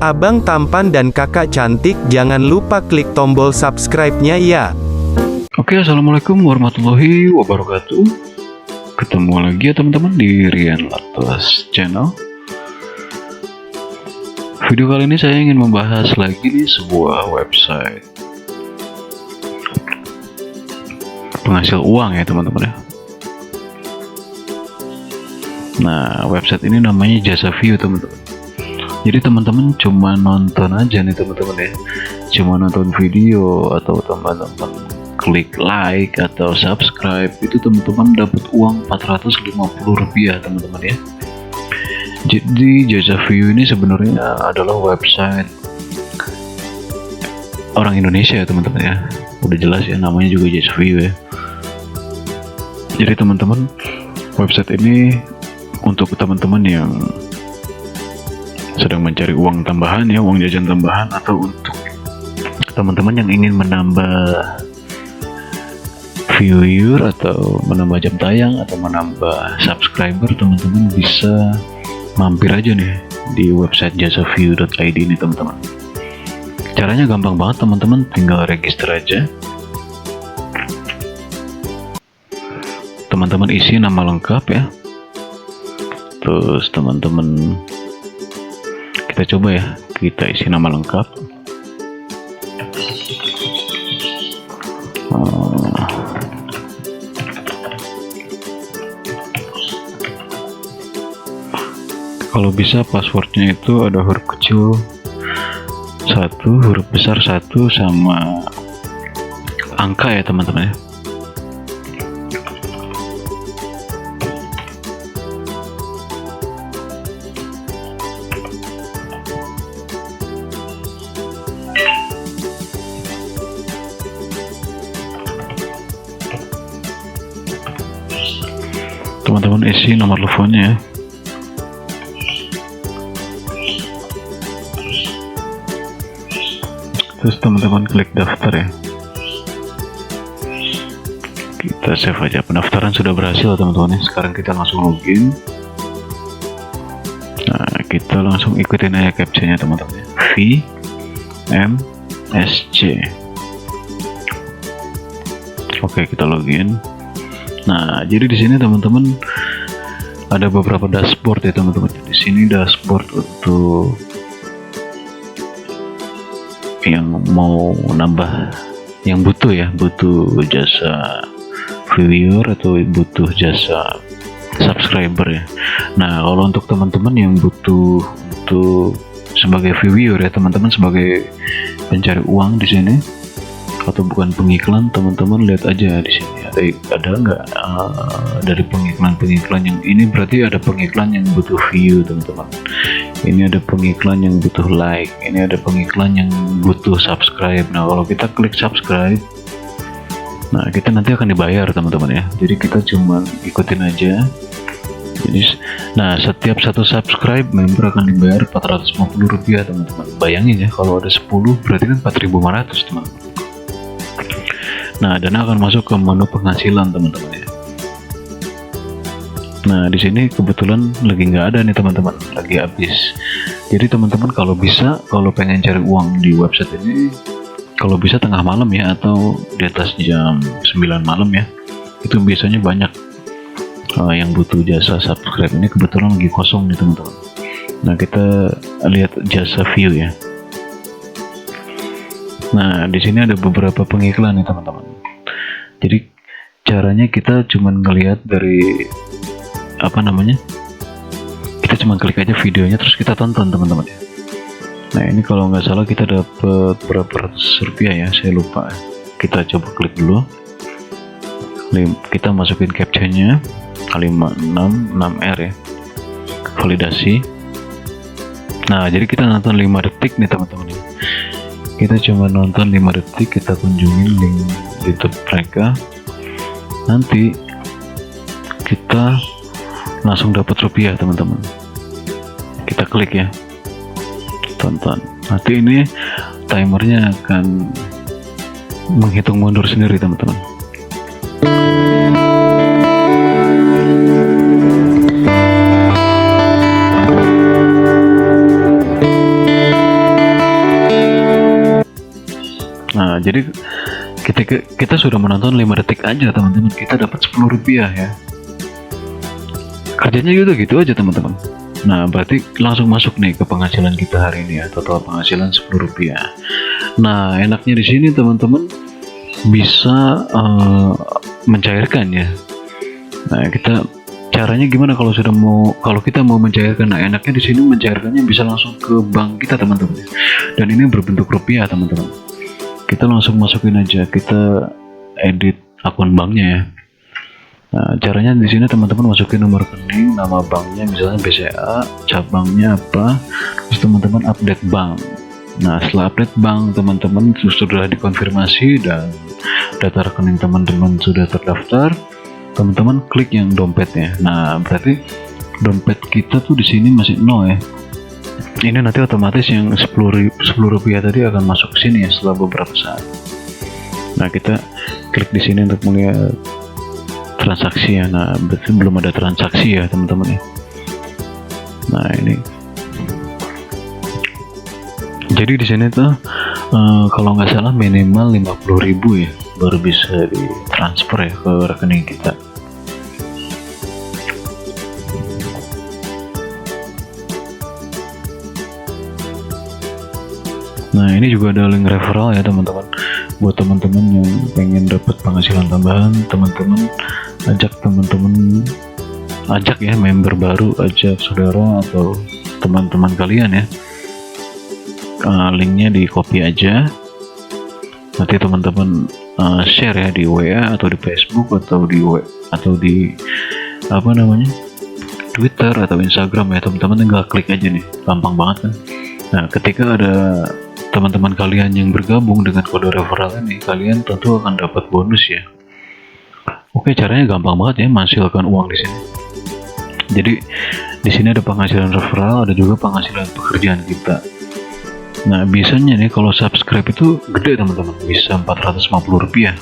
Abang tampan dan kakak cantik, jangan lupa klik tombol subscribe-nya ya. Oke, assalamualaikum warahmatullahi wabarakatuh. Ketemu lagi ya teman-teman di Rian Latos Channel. Video kali ini saya ingin membahas lagi nih sebuah website penghasil uang ya teman-teman ya. Nah, website ini namanya JasaView teman-teman. Jadi teman-teman cuma nonton aja nih teman-teman ya, cuma nonton video atau teman-teman klik like atau subscribe, itu teman-teman dapat uang Rp450 teman-teman ya. Jadi JasaView ini sebenarnya adalah website orang Indonesia ya teman-teman ya, udah jelas ya, namanya juga JasaView ya. Jadi teman-teman, website ini untuk teman-teman yang sedang mencari uang tambahan ya, uang jajan tambahan, atau untuk teman-teman yang ingin menambah viewer atau menambah jam tayang atau menambah subscriber, teman-teman bisa mampir aja nih di website jasaview.id ini teman-teman. Caranya gampang banget teman-teman, tinggal register aja. Teman-teman isi nama lengkap ya. Terus teman-teman, kita coba ya, kita isi nama lengkap. Kalau bisa passwordnya itu ada huruf kecil 1, huruf besar 1, sama angka ya teman-teman ya. Teman-teman isi nomor teleponnya ya. Terus teman-teman klik daftar ya. Kita save aja. Pendaftaran sudah berhasil teman-teman ya. Sekarang kita langsung login. Nah, kita langsung ikutin aja captcha-nya teman-teman ya. VMSC. Oke, kita login. Nah, jadi di sini teman-teman ada beberapa dashboard ya teman-teman. Di sini dashboard untuk yang mau nambah, yang butuh ya, butuh jasa viewer atau butuh jasa subscriber ya. Nah, kalau untuk teman-teman yang butuh untuk sebagai viewer ya teman-teman, sebagai pencari uang di sini atau bukan pengiklan, teman-teman lihat aja di sini ada nggak dari pengiklan yang ini, berarti ada pengiklan yang butuh view teman-teman. Ini ada pengiklan yang butuh like, ini ada pengiklan yang butuh subscribe. Nah, kalau kita klik subscribe, nah kita nanti akan dibayar teman-teman ya. Jadi kita cuma ikutin aja. Jadi, nah setiap satu subscribe member akan dibayar Rp450 teman-teman. Bayangin ya, kalau ada 10 berarti kan 4.500 teman-teman. Nah, dana akan masuk ke menu penghasilan teman-teman ya. Nah, di sini kebetulan lagi nggak ada nih teman-teman, lagi habis. Jadi teman-teman kalau bisa, kalau pengen cari uang di website ini, kalau bisa tengah malam ya, atau di atas jam 9 malam ya, itu biasanya banyak yang butuh jasa subscribe. Ini kebetulan lagi kosong nih teman-teman. Nah, kita lihat JasaView ya. Nah, di sini ada beberapa pengiklan nih teman-teman. Jadi caranya kita cuman ngelihat dari kita cuman klik aja videonya terus kita tonton teman-teman ya. Nah, ini kalau nggak salah kita dapat berapa ratus rupiah ya, saya lupa. Kita coba klik dulu. Kita masukin captcha-nya 566R ya, validasi. Nah, jadi kita nonton 5 detik nih teman-teman ya. Kita cuma nonton 5 detik, kita kunjungin link YouTube mereka, nanti kita langsung dapat rupiah teman-teman. Kita klik ya, tonton. Nanti ini timernya akan menghitung mundur sendiri teman-teman. jadi ketika kita sudah menonton 5 detik aja teman-teman, kita dapat 10 rupiah ya. Kerjanya gitu aja teman-teman. Nah, berarti langsung masuk nih ke penghasilan kita hari ini ya, total penghasilan 10 rupiah. Nah, enaknya di sini teman-teman bisa mencairkan ya. Nah, kita caranya gimana kalau kita mau mencairkan? Nah, enaknya di sini mencairkannya bisa langsung ke bank kita teman-teman. Dan ini berbentuk rupiah teman-teman. Kita langsung masukin aja, kita edit akun banknya ya. Nah, caranya di sini teman-teman masukin nomor rekening, nama banknya misalnya BCA, cabangnya apa, terus teman-teman update bank. Nah, setelah update bank teman-teman sudah dikonfirmasi dan data rekening teman-teman sudah terdaftar, teman-teman klik yang dompetnya. Nah, berarti dompet kita tuh di sini masih 0 ya. Ini nanti otomatis yang 10 rupiah tadi akan masuk ke sini ya setelah beberapa saat. Nah, kita klik di sini untuk melihat transaksi ya. Nah, berarti belum ada transaksi ya teman-teman ya. Nah, ini jadi di sini tuh kalau nggak salah minimal 50.000 ya baru bisa ditransfer ya ke rekening kita. Nah, ini juga ada link referral ya teman-teman. Buat teman-teman yang pengen dapat penghasilan tambahan, teman-teman ajak ya member baru, ajak saudara atau teman-teman kalian ya. Linknya di copy aja. Nanti teman-teman share ya di WA atau di Facebook atau di Twitter atau Instagram ya teman-teman. Tinggal klik aja nih, gampang banget kan. Nah, ketika ada teman-teman kalian yang bergabung dengan kode referral ini, kalian tentu akan dapat bonus ya. Oke, caranya gampang banget ya menghasilkan uang di sini. Jadi di sini ada penghasilan referral, ada juga penghasilan pekerjaan kita. Nah, biasanya nih kalau subscribe itu gede teman-teman, bisa 450 rupiah.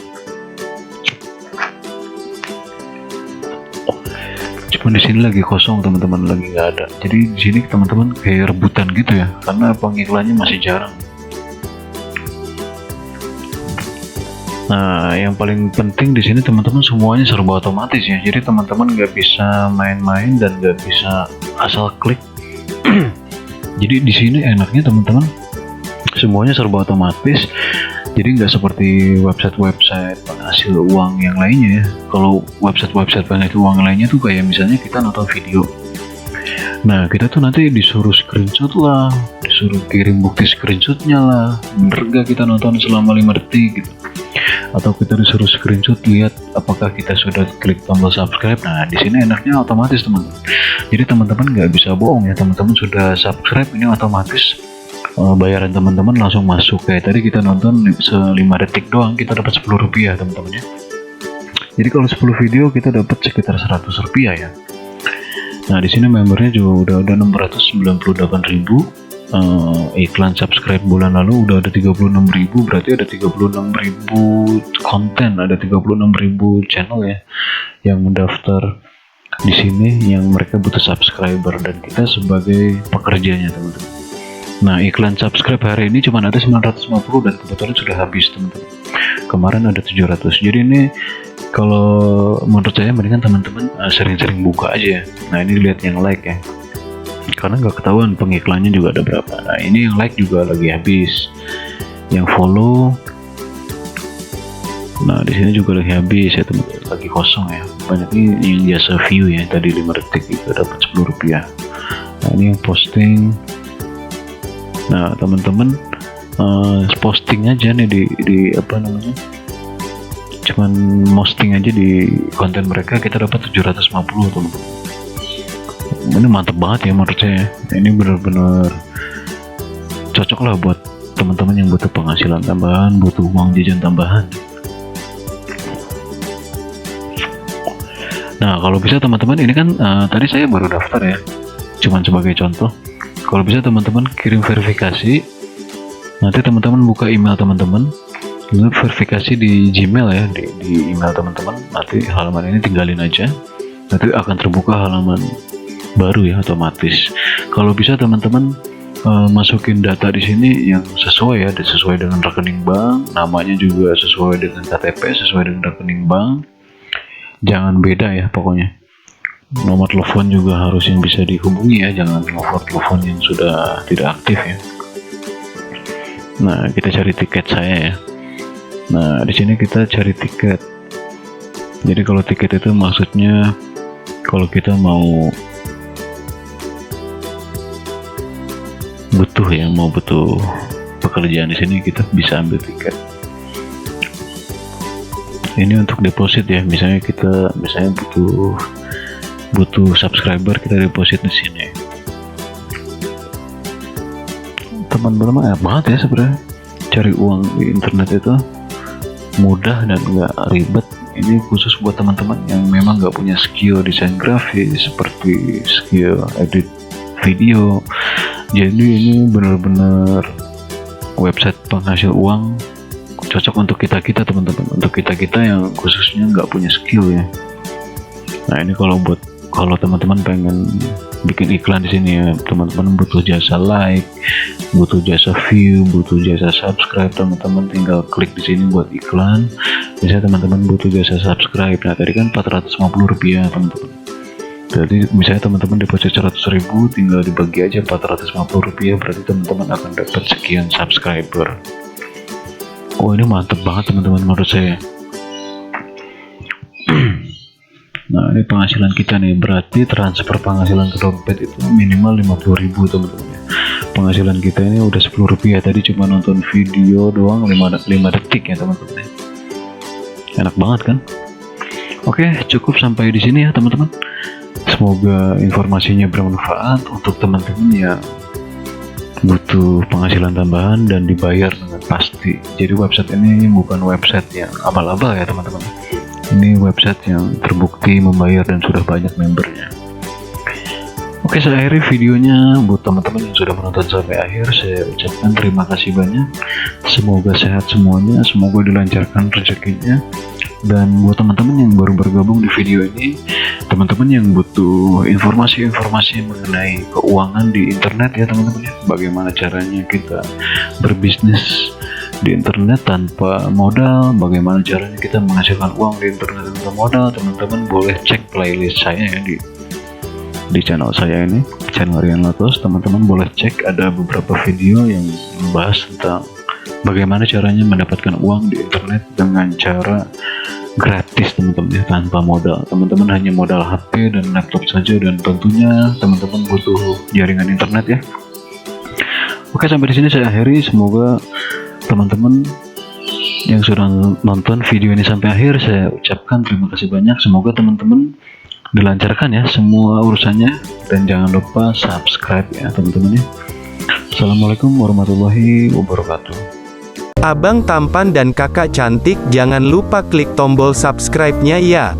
Cuman di sini lagi kosong teman-teman, lagi nggak ada. Jadi di sini teman-teman kayak rebutan gitu ya, karena pengiklannya masih jarang. Nah, yang paling penting di sini teman-teman semuanya serba otomatis ya. Jadi teman-teman nggak bisa main-main dan nggak bisa asal klik. Jadi di sini enaknya teman-teman semuanya serba otomatis. Jadi nggak seperti website penghasil uang yang lainnya ya. Kalau website penghasil uang lainnya tuh kayak misalnya kita nonton video. Nah, kita tuh nanti disuruh screenshot lah, disuruh kirim bukti screenshotnya lah. Bener gak kita nonton selama 5 detik gitu. Atau kita disuruh screenshot lihat apakah kita sudah klik tombol subscribe. Nah, di sini enaknya otomatis teman-teman. Jadi teman-teman nggak bisa bohong ya, teman-teman sudah subscribe ini otomatis bayaran teman-teman langsung masuk. Kayak tadi kita nonton 5 detik doang kita dapat 10 rupiah teman-teman ya. Jadi kalau 10 video kita dapat sekitar 100 rupiah ya. Nah, di sini membernya juga udah 698.000. Iklan subscribe bulan lalu udah ada 36.000, berarti ada 36.000 konten, ada 36.000 channel ya yang mendaftar di sini yang mereka butuh subscriber dan kita sebagai pekerjanya teman-teman. Nah, iklan subscribe hari ini cuma ada 950 dan kebetulan sudah habis teman-teman. Kemarin ada 700. Jadi ini kalau menurut saya mendingan teman-teman sering-sering buka aja. Nah, ini lihat yang like ya. Karena nggak ketahuan pengiklannya juga ada berapa. Nah, ini yang like juga lagi habis, yang follow. Nah, di sini juga lagi habis ya teman-teman, lagi kosong ya. Banyak ini yang jasa view ya, tadi 5 detik itu dapat 10 rupiah. Nah, ini yang posting. Nah, teman-teman posting aja nih di cuman posting aja di konten mereka, kita dapat 750 teman-teman. Ini mantep banget ya menurut saya. Ini benar-benar cocok lah buat teman-teman yang butuh penghasilan tambahan, butuh uang jajan tambahan. Nah, kalau bisa teman-teman ini kan tadi saya baru daftar ya, cuman sebagai contoh. Kalau bisa teman-teman kirim verifikasi, nanti teman-teman buka email teman-teman, lalu verifikasi di Gmail ya, di email teman-teman. Nanti halaman ini tinggalin aja, nanti akan terbuka halaman baru ya otomatis. Kalau bisa teman-teman masukin data di sini yang sesuai ya, sesuai dengan rekening bank, namanya juga sesuai dengan KTP, sesuai dengan rekening bank, jangan beda ya pokoknya. Nomor telepon juga harus yang bisa dihubungi ya, jangan nomor telepon yang sudah tidak aktif ya. Nah, kita cari tiket saya ya. Nah, di sini kita cari tiket. Jadi kalau tiket itu maksudnya kalau kita mau butuh pekerjaan di sini, kita bisa ambil tiket. Ini untuk deposit ya, misalnya butuh subscriber, kita deposit di sini. Teman-teman enak banget ya sebenarnya, cari uang di internet itu mudah dan nggak ribet. Ini khusus buat teman-teman yang memang nggak punya skill desain grafis, seperti skill edit video. Jadi ini benar-benar website penghasil uang, cocok untuk kita teman-teman, untuk kita yang khususnya nggak punya skill ya. Nah, ini kalau teman-teman pengen bikin iklan di sini ya, teman-teman butuh jasa like, butuh jasa view, butuh jasa subscribe, teman-teman tinggal klik di sini buat iklan. Misalnya teman-teman butuh jasa subscribe, nah tadi kan 450 rupiah teman-teman. Jadi misalnya teman-teman deposit 100.000, tinggal dibagi aja 450 rupiah, berarti teman-teman akan dapat sekian subscriber. Oh, ini mantep banget teman-teman menurut saya. Nah, ini penghasilan kita nih, berarti transfer penghasilan ke dompet itu minimal 50.000 teman-teman ya. Penghasilan kita ini udah 10 rupiah, tadi cuma nonton video doang 5 detik ya teman-teman. Enak banget kan? Oke, cukup sampai di sini ya teman-teman. Semoga informasinya bermanfaat untuk teman-teman yang butuh penghasilan tambahan dan dibayar dengan pasti. Jadi website ini bukan website yang abal-abal ya teman-teman. Ini website yang terbukti membayar dan sudah banyak membernya. Oke, saya akhiri videonya. Buat teman-teman yang sudah menonton sampai akhir, saya ucapkan terima kasih banyak. Semoga sehat semuanya, semoga dilancarkan rezekinya. Dan buat teman-teman yang baru bergabung di video ini, teman-teman yang butuh informasi-informasi mengenai keuangan di internet ya teman-teman ya, bagaimana caranya kita berbisnis di internet tanpa modal, bagaimana caranya kita menghasilkan uang di internet tanpa modal, teman-teman boleh cek playlist saya ya di channel saya ini, channel Rian Latos. Teman-teman boleh cek, ada beberapa video yang membahas tentang bagaimana caranya mendapatkan uang di internet dengan cara gratis teman-teman ya, tanpa modal. Teman-teman hanya modal HP dan laptop saja, dan tentunya teman-teman butuh jaringan internet ya. Oke, sampai di sini saya akhiri. Semoga teman-teman yang sudah nonton video ini sampai akhir, saya ucapkan terima kasih banyak. Semoga teman-teman dilancarkan ya semua urusannya, dan jangan lupa subscribe ya teman-teman ya. Assalamualaikum warahmatullahi wabarakatuh. Abang tampan dan kakak cantik, jangan lupa klik tombol subscribe-nya ya.